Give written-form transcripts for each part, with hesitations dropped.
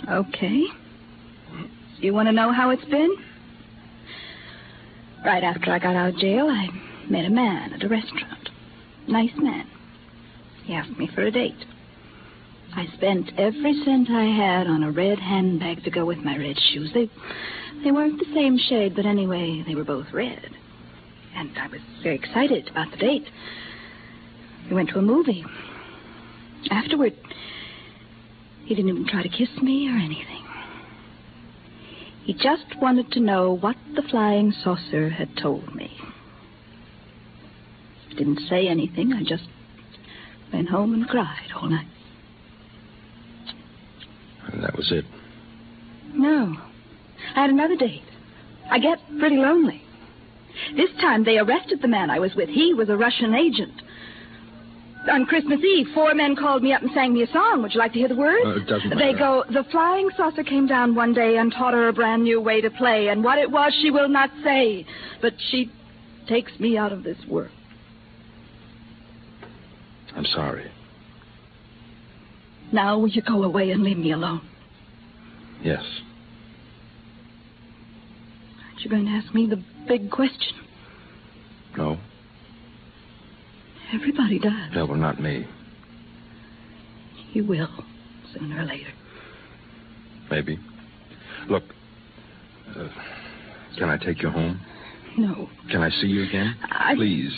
Okay. You want to know how it's been? Right after I got out of jail, I met a man at a restaurant. Nice man. He asked me for a date. I spent every cent I had on a red handbag to go with my red shoes. They weren't the same shade, but anyway, they were both red. And I was very excited about the date. We went to a movie. Afterward, he didn't even try to kiss me or anything. He just wanted to know what the flying saucer had told me. I didn't say anything. I just went home and cried all night. And that was it? No. I had another date. I get pretty lonely. This time they arrested the man I was with. He was a Russian agent. On Christmas Eve, 4 men called me up and sang me a song. Would you like to hear the words? It doesn't matter. They go, the flying saucer came down one day and taught her a brand new way to play, and what it was she will not say, but she takes me out of this world. I'm sorry. Now will you go away and leave me alone? Yes. Aren't you going to ask me the big question? No. Everybody does. No, well, not me. You will, sooner or later. Maybe. Look, can I take you home? No. Can I see you again? Please.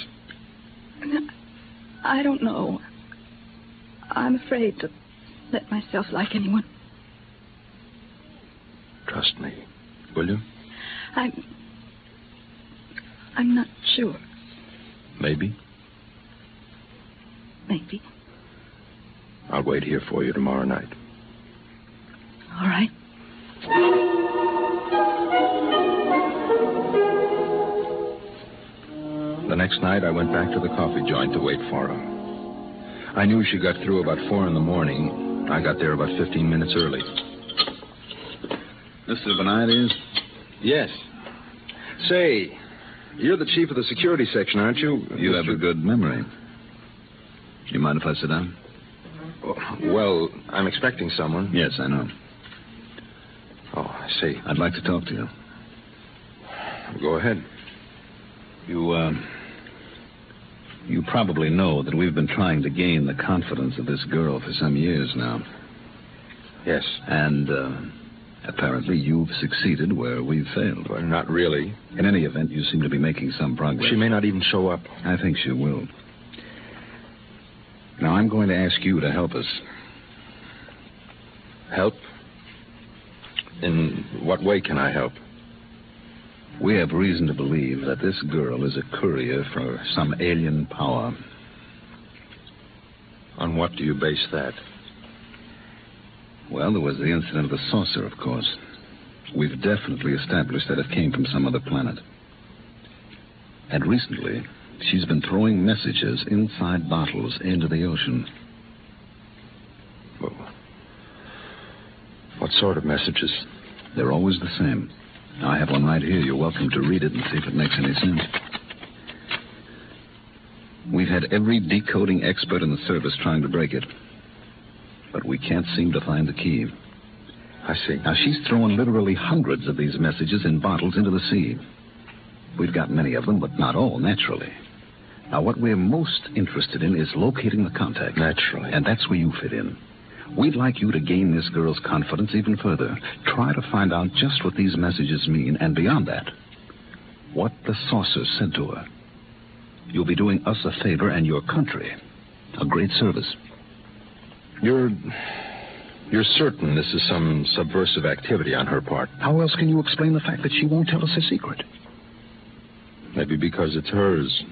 I don't know. I'm afraid to let myself like anyone. Trust me, will you? I'm not sure. Maybe. Maybe. I'll wait here for you tomorrow night. All right. The next night, I went back to the coffee joint to wait for her. I knew she got through about 4 in the morning. I got there about 15 minutes early. Mr. Benides? Yes. Say, you're the chief of the security section, aren't you? You have a good memory. You mind if I sit down? Well, I'm expecting someone. Yes, I know. Oh, I see. I'd like to talk to you. Go ahead. You probably know that we've been trying to gain the confidence of this girl for some years now. Yes. And apparently you've succeeded where we've failed. Well, not really. In any event, you seem to be making some progress. She may not even show up. I think she will. Now, I'm going to ask you to help us. Help? In what way can I help? We have reason to believe that this girl is a courier for some alien power. On what do you base that? Well, there was the incident of the saucer, of course. We've definitely established that it came from some other planet. And recently, she's been throwing messages inside bottles into the ocean. Well, what sort of messages? They're always the same. I have one right here. You're welcome to read it and see if it makes any sense. We've had every decoding expert in the service trying to break it. But we can't seem to find the key. I see. Now, she's throwing literally hundreds of these messages in bottles into the sea. We've got many of them, but not all, naturally. Now, what we're most interested in is locating the contact. Naturally. And that's where you fit in. We'd like you to gain this girl's confidence even further. Try to find out just what these messages mean, and beyond that, what the saucer said to her. You'll be doing us a favor and your country a great service. You're certain this is some subversive activity on her part? How else can you explain the fact that she won't tell us a secret? Maybe because it's hers,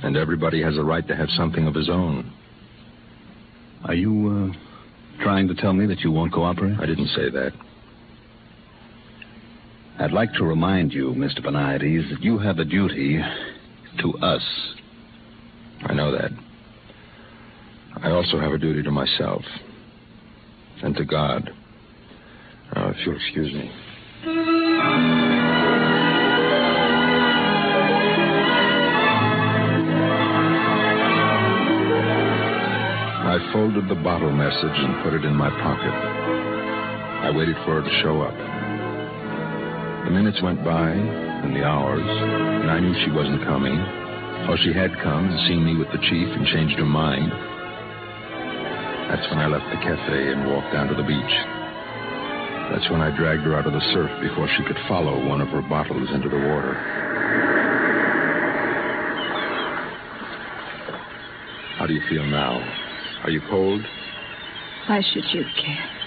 and everybody has a right to have something of his own. Are you, trying to tell me that you won't cooperate? I didn't say that. I'd like to remind you, Mr. Benides, that you have a duty to us. I know that. I also have a duty to myself and to God. If you'll excuse me. I folded the bottle message and put it in my pocket. I waited for her to show up. The minutes went by, and the hours, and I knew she wasn't coming. Or she had come and seen me with the chief and changed her mind. That's when I left the cafe and walked down to the beach. That's when I dragged her out of the surf before she could follow one of her bottles into the water. How do you feel now? Are you cold? Why should you care?